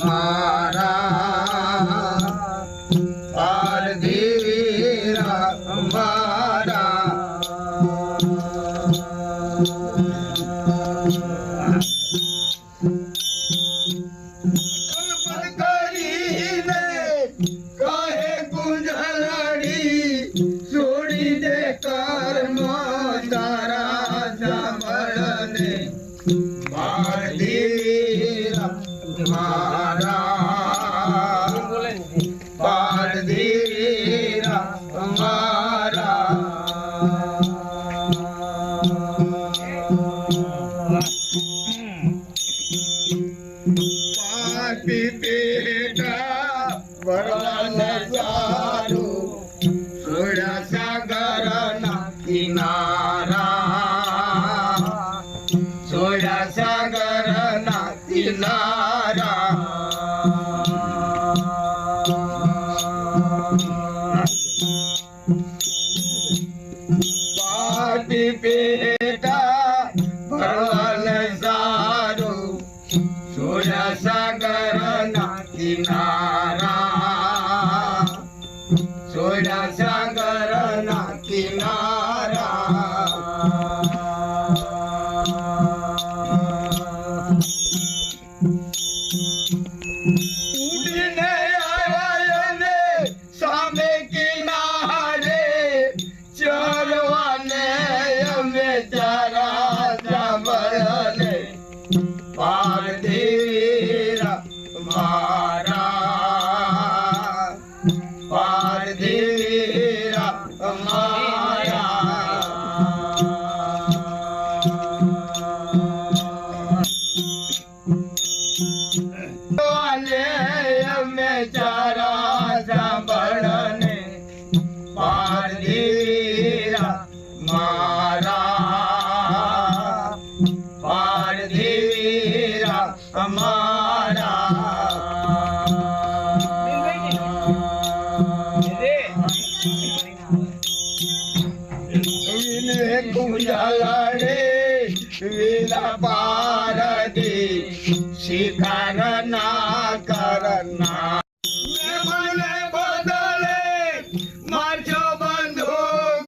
मारा पारधीरा मारा मारा पारधीरा मारा पापी पेटा वरदान सारू सोळा सागरना किनारा सोळा सागरना किनारा पापी पेटा भरवान सारू सोळा सागरना किनारा सोळा सागरना किनारा उड़ने आवाज़ने सामे किनारे चरवाने हमें चारा जामने पारधीरा मारा पारधीरा मारा हमें चारा जामने पारधीरा मारा पारधीरा हमारा विने कुंजलड़े वीरा पारदी शिखा